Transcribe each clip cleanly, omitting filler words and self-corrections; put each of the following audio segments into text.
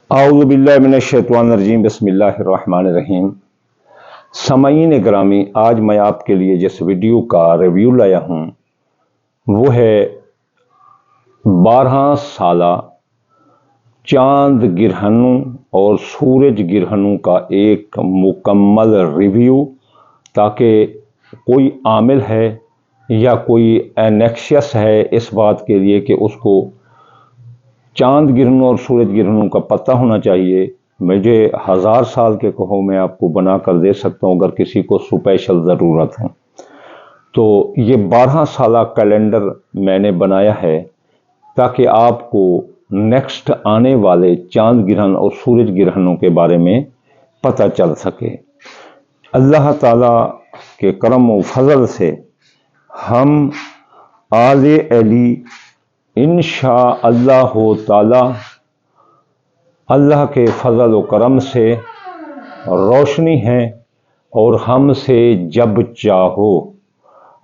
आऊज़ु बिल्लाहि मिनश्शैतानिर्रजीम बिस्मिल्लाहिर्रहमानिर्रहीम। सामईन ग्रामी, आज मैं आपके लिए जिस वीडियो का रिव्यू लाया हूँ वो है 12 साला चांद गिरहनों और सूरज गिरहनों का एक मुकम्मल रिव्यू, ताकि कोई आमिल है या कोई एनेक्शियस है इस बात के लिए कि उसको चांद गिरहनों और सूरज गिरहनों का पता होना चाहिए। मुझे 1000 साल के कहो मैं आपको बना कर दे सकता हूँ अगर किसी को स्पेशल ज़रूरत हो। तो ये 12 साला कैलेंडर मैंने बनाया है ताकि आपको नेक्स्ट आने वाले चांद ग्रहण और सूरज ग्रहणों के बारे में पता चल सके। अल्लाह ताला के करम व फजल से हम आले अली इंशाअल्लाह ताला अल्लाह के फजल व करम से रोशनी है और हमसे जब चाहो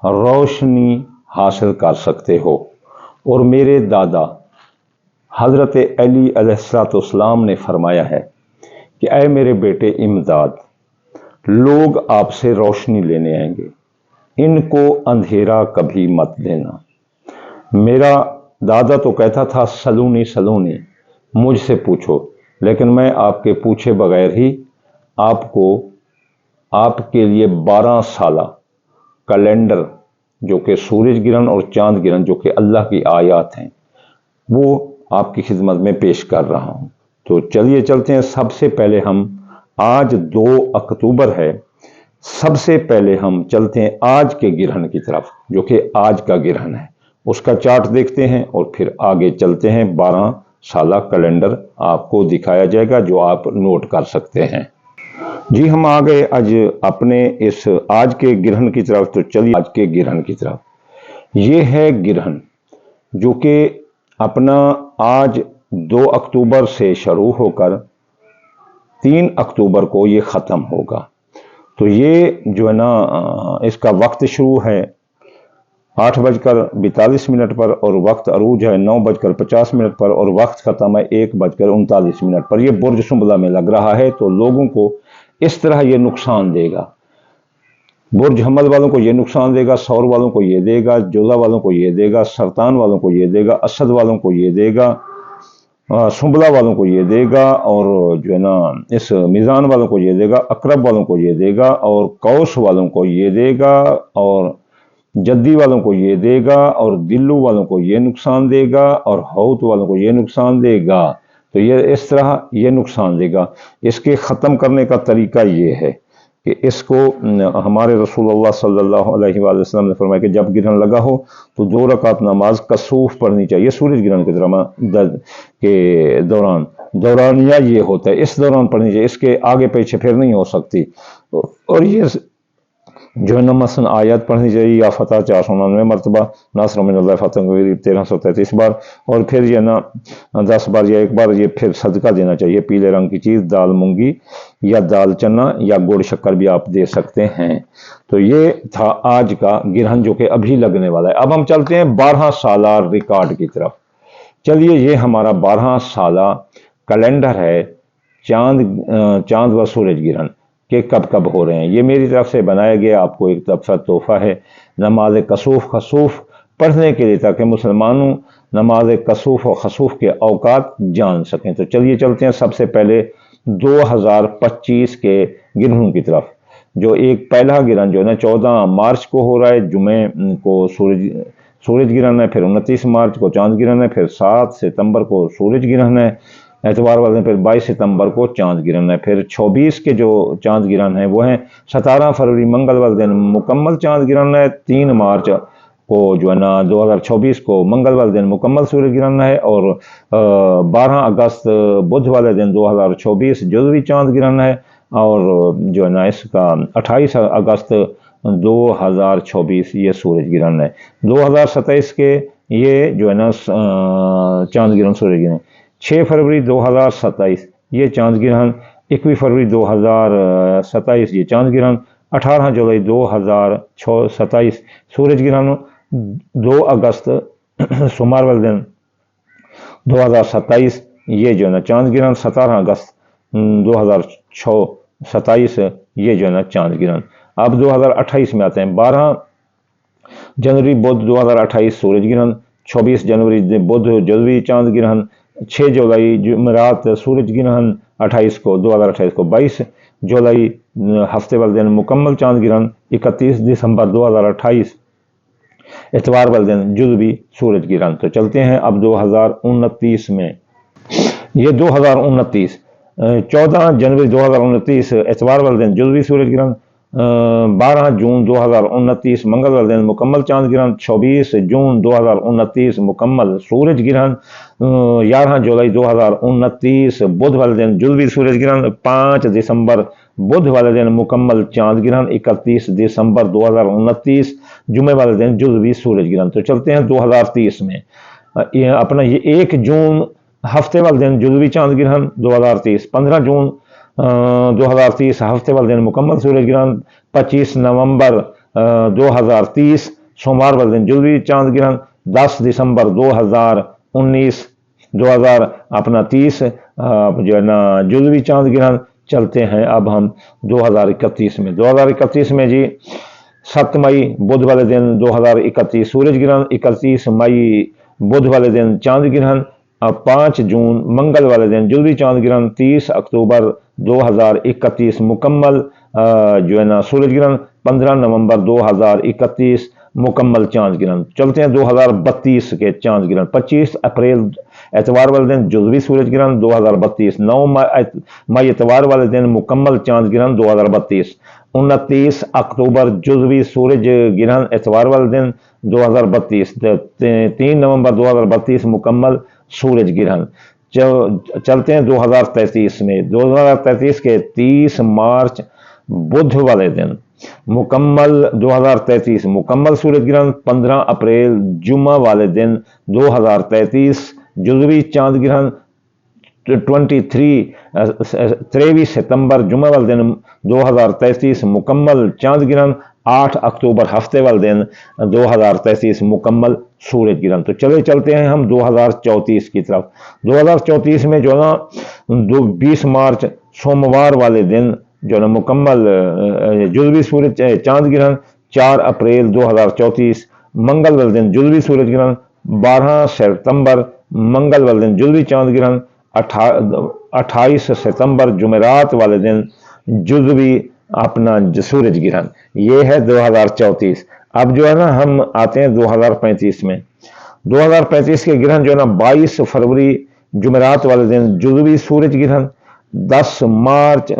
रोशनी हासिल कर सकते हो। और मेरे दादा हज़रत अली अलैहिस्सलाम ने फरमाया है कि ऐ मेरे बेटे इमदाद, लोग आपसे रोशनी लेने आएंगे, इनको अंधेरा कभी मत देना। मेरा दादा तो कहता था सलूनी सलूनी, मुझसे पूछो, लेकिन मैं आपके पूछे बगैर ही आपको आपके लिए 12 साला कैलेंडर जो कि सूरज ग्रहण और चांद ग्रहण जो कि अल्लाह की आयत हैं वो आपकी खिदमत में पेश कर रहा हूँ। तो चलिए चलते हैं। सबसे पहले हम आज 2 अक्टूबर है, सबसे पहले हम चलते हैं आज के ग्रहण की तरफ जो कि आज का ग्रहण है, उसका चार्ट देखते हैं और फिर आगे चलते हैं। 12 साला कैलेंडर आपको दिखाया जाएगा जो आप नोट कर सकते हैं। जी हम आ गए आज अपने इस आज के ग्रहण की तरफ। तो चलिए आज के ग्रहण की तरफ। ये है ग्रहण जो कि अपना आज 2 अक्टूबर से शुरू होकर 3 अक्टूबर को ये ख़त्म होगा। तो ये जो है ना इसका वक्त शुरू है 8:42 पर और वक्त अरूज है 9:50 पर और वक्त ख़त्म है 1:39 पर। यह बुर्ज सुंबला में लग रहा है तो लोगों को इस तरह ये नुकसान देगा। बुर्ज हमल वालों को ये नुकसान देगा, सौर वालों को ये देगा, जोला वालों को ये देगा, सरतान वालों को ये देगा, असद वालों को ये देगा, सुंबला वालों को ये देगा, और जो है ना इस मीज़ान वालों को ये देगा, अकरब वालों को ये देगा, और कौस वालों को ये देगा, और जद्दी वालों को ये देगा, और दिल्लू वालों को ये नुकसान देगा, और हौत वालों को ये नुकसान देगा। तो ये इस तरह ये नुकसान देगा। इसके ख़त्म करने का तरीका ये है कि इसको हमारे रसूलुल्लाह सल्लल्लाहु अलैहि वसल्लम ने फरमाया कि जब ग्रहण लगा हो तो 2 रकात नमाज कसूफ पढ़नी चाहिए। सूरज ग्रहण के दौरान दौरानिया ये होता है, इस दौरान पढ़नी चाहिए, इसके आगे पीछे फिर नहीं हो सकती। और ये जो है ना मसन आयत पढ़नी चाहिए, या फतह 499 मरतबा, नासर मिनल्लाह फतह 1333 बार, और फिर ये ना 10 बार या 1 बार ये फिर सदका देना चाहिए। पीले रंग की चीज़, दाल मूंगी या दाल चना या गुड़ शक्कर भी आप दे सकते हैं। तो ये था आज का ग्रहण जो कि अभी लगने वाला है। अब हम चलते हैं 12 साला रिकॉर्ड की तरफ। चलिए ये हमारा 12 साला कैलेंडर है चांद व सूरज ग्रहण कि कब कब हो रहे हैं। ये मेरी तरफ से बनाया गया आपको एक तरफा तोहफा है नमाज कसूफ खसूफ पढ़ने के लिए, ताकि मुसलमानों नमाज कसूफ और खसूफ के औकात जान सकें। तो चलिए चलते हैं सबसे पहले 2025 के ग्रहणों की तरफ। जो एक पहला ग्रहण जो है ना 14 मार्च को हो रहा है, जुमे को सूरज ग्रहण है, फिर 29 मार्च को चांद ग्रहण है, फिर 7 सितंबर को सूरज ग्रहण है एतवार वाले दिन, फिर 22 सितंबर को चांद ग्रहण है, फिर 24 के जो चांद ग्रहण है वो हैं 17 फरवरी मंगल वाले दिन मुकम्मल चांद ग्रहण है, 3 मार्च को जो है ना 2024 को मंगल वाले दिन मुकम्मल सूरज ग्रहण है, और 12 अगस्त बुध वाले दिन 2024 जुज़वी चांद ग्रहण है, और जो है ना इसका 28 अगस्त 2024 ये सूरज ग्रहण है। 2027 के ये जो है ना चांद ग्रहण सूरज ग्रहण 6 फरवरी 2027 ये चांद ग्रहण, 21 फरवरी 2027 ये चांद ग्रहण, 18 जुलाई 2027 सूरज ग्रहण, 2 अगस्त सोमवार वाले दिन 2027 ये जो है ना चांद गिरहन, 17 अगस्त 2006 27 ये जो है ना चांद गिरहन। अब 2028 में आते हैं। 12 जनवरी बुध 2028 सूरज ग्रहण, 24 जनवरी बुध जल्दी चांद ग्रहण, 6 जुलाई जुमेरात सूरज ग्रहण 28 को 2028 को, 22 जुलाई हफ्ते वाले दिन मुकम्मल चांद ग्रहण, 31 दिसंबर 2028 इतवार वाले दिन जुज़वी सूरज ग्रहण। तो चलते हैं अब 2029 में। ये 2029 14 जनवरी 2029 इतवार वाले दिन जुज़वी सूरज ग्रहण, 12 जून 2029 मंगल वाले दिन मुकम्मल चांद ग्रहण, 24 जून 2029 मुकम्मल सूरज ग्रहण, 11 जुलाई 2029 बुध वाले दिन जुज़वी सूरज ग्रहण, 5 दिसंबर बुध वाले दिन मुकम्मल चांद ग्रहण, 31 दिसंबर 2029 जुमे वाले दिन जुज़वी सूरज ग्रहण। तो चलते हैं 2030 में। अपना ये 1 जून हफ्ते वाले दिन जुज़वी चांद ग्रहण 2030, 15 जून 2030 हफ्ते वाले दिन मुकम्मल सूरज ग्रहण, 25 नवंबर 2030 सोमवार वाले दिन जुज़वी चांद ग्रहण, 10 दिसंबर 2019 2030 जो है ना जुज़वी चांद ग्रहण। चलते हैं अब हम 2031 में। 2031 में जी 7 मई बुध वाले दिन 2031 सूरज ग्रहण, 31 मई बुध वाले दिन चांद ग्रहण, 5 जून मंगल वाले दिन जुज़वी चांद ग्रहण, 30 अक्टूबर 2031 मुकम्मल जो है ना सूरज ग्रहण, 15 नवंबर 2031 मुकम्मल चांद ग्रहण। चलते हैं 2032 के चांद ग्रहण। 25 अप्रैल एतवार वाले दिन जुज़वी सूरज ग्रहण 2032, 9 मई एतवार वाले दिन मुकम्मल चांद ग्रहण 2032, 29 अक्टूबर जुज़वी सूरज ग्रहण एतवार वाले दिन 2032, 3 नवंबर 2032 मुकम्मल सूरज ग्रहण। चलते हैं 2033 में। 2033 के 30 मार्च बुध वाले दिन मुकम्मल 2033 मुकम्मल सूरज ग्रहण, 15 अप्रैल जुमा वाले दिन 2033 जुज़वी चांद ग्रहण, 23 सितंबर जुमा वाले दिन 2033 मुकम्मल चांद ग्रहण, 8 अक्टूबर हफ्ते वाले दिन 2033 मुकम्मल सूरज ग्रहण। तो चलते हैं हम 2034 की तरफ। 2034 में जो ना 20 मार्च सोमवार वाले दिन जो ना मुकम्मल जुज़वी सूरज चांद ग्रहण, 4 अप्रैल 2034 मंगल वाले दिन जुज़वी सूरज ग्रहण, 12 सितंबर मंगल वाले दिन जुज़वी चांद ग्रहण, 28 सितंबर जुमेरात वाले दिन जुज़वी अपना सूरज ग्रहण। ये है 2034। अब जो है ना हम आते हैं 2035 में। 2035 के ग्रहण जो है ना 22 फरवरी जुमेरात वाले दिन जुज़वी सूरज ग्रहण, 10 मार्च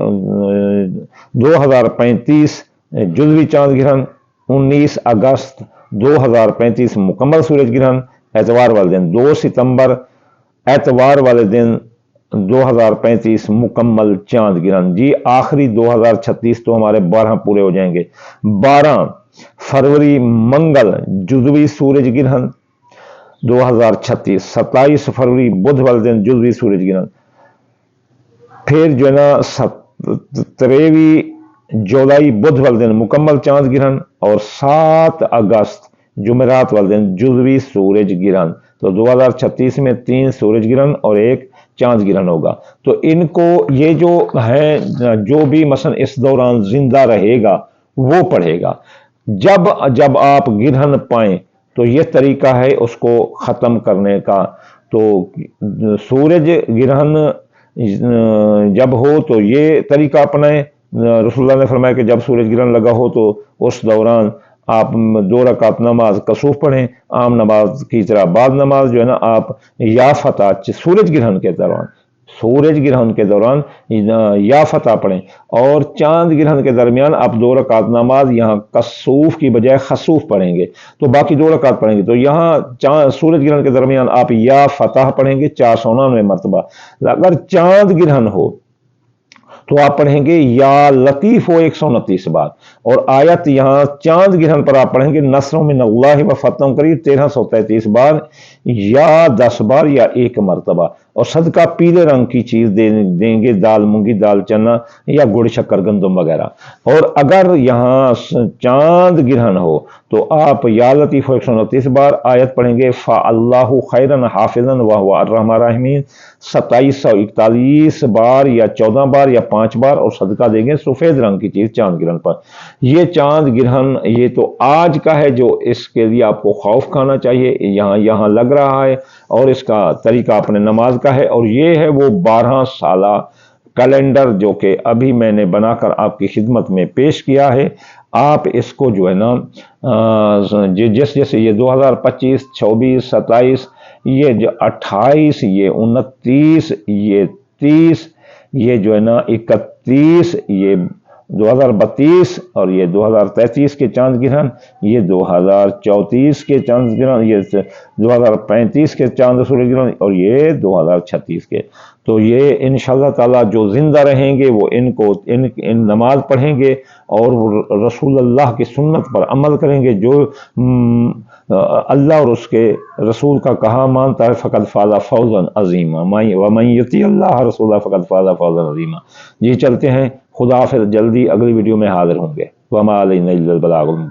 2035 जुज़वी चांद ग्रहण, 19 अगस्त 2035 मुकम्मल सूरज ग्रहण एतवार वाले दिन, 2 सितंबर एतवार वाले दिन 2035 मुकम्मल चांद ग्रहण। जी आखिरी 2036 तो हमारे 12 पूरे हो जाएंगे। 12 फरवरी मंगल जुज़वी सूरज ग्रहण 2036, 27 फरवरी बुध वाले दिन जुज़वी सूरज ग्रहण, फिर जो है ना 23 जुलाई बुध वाले दिन मुकम्मल चांद ग्रहण, और 7 अगस्त जुमेरात वाले दिन जुज़वी सूरज ग्रहण। तो 2036 में 3 सूरज ग्रहण और 1 चांद ग्रहण होगा। तो इनको ये जो है जो भी मसलन इस दौरान जिंदा रहेगा वो पढ़ेगा। जब आप ग्रहण पाएं तो ये तरीका है उसको ख़त्म करने का। तो सूरज ग्रहण जब हो तो ये तरीका अपनाएं। रसूलुल्लाह ने फरमाया कि जब सूरज ग्रहण लगा हो तो उस दौरान आप 2 रकात नमाज कसूफ पढ़ें, आम नमाज की तरह। बाद नमाज जो है ना आप या फतह सूरज ग्रहण के दौरान या फतह पढ़ें, और चांद ग्रहण के दरमियान आप 2 रकात नमाज यहाँ कसूफ की बजाय खसूफ पढ़ेंगे, तो बाकी 2 रकात पढ़ेंगे। तो यहाँ सूरज ग्रहण के दरमियान आप या फतह पढ़ेंगे 499 मरतबा। अगर चांद ग्रहण हो तो आप पढ़ेंगे या लतीफ हो 129 बार, और आयत यहाँ चांद ग्रहण पर आप पढ़ेंगे नस्रों मिनल्लाहि व फतहुन करीब 1333 बार। یا 10 بار یا 1 مرتبہ، اور صدقہ پیلے رنگ کی چیز دیں گے، دال، مونگی دال، چنا یا گڑ، شکر، گندم وغیرہ۔ اور اگر یہاں چاند گرہن ہو تو آپ یا لطیف 129 بار آیت پڑھیں گے، فَاللَّهُ خَيْرًا حَافِظًا وَهُوَ أَرْحَمُ الراحمین 2741 بار یا 14 بار یا 5 بار، اور صدقہ دیں گے سفید رنگ کی چیز چاند گرہن پر۔ یہ چاند گرہن یہ تو آج کا ہے، جو اس کے لیے آپ کو خوف کھانا چاہیے، یہاں لگ رہا ہے، اور اس کا طریقہ اپنے نماز کا ہے، اور یہ ہے وہ 12 سالہ کیلنڈر جو کہ ابھی میں نے بنا کر آپ کی خدمت میں پیش کیا ہے۔ آپ اس کو جو ہے نا جیسے یہ 2025، 26، 27، یہ جو 28، یہ 29، یہ 30، یہ جو ہے نا 31، یہ 2032، اور یہ 2033 کے چاند گرہن، یہ 2034 کے چاند گرہن، یہ 2035 کے چاند سورج گرہن، اور یہ 2036 کے۔ تو یہ انشاءاللہ تعالی جو زندہ رہیں گے وہ ان نماز پڑھیں گے اور رسول اللہ کی سنت پر عمل کریں گے، جو اللہ اور اس کے رسول کا کہا مانتا ہے، فقد فاز فوزا عظیما، ومن یطع اللہ رسولہ فقد فاز فوزا عظیما۔ جی چلتے ہیں، خدا حافظ، جلدی اگلی ویڈیو میں حاضر ہوں گے۔ وما علینا الا البلاغ المبین۔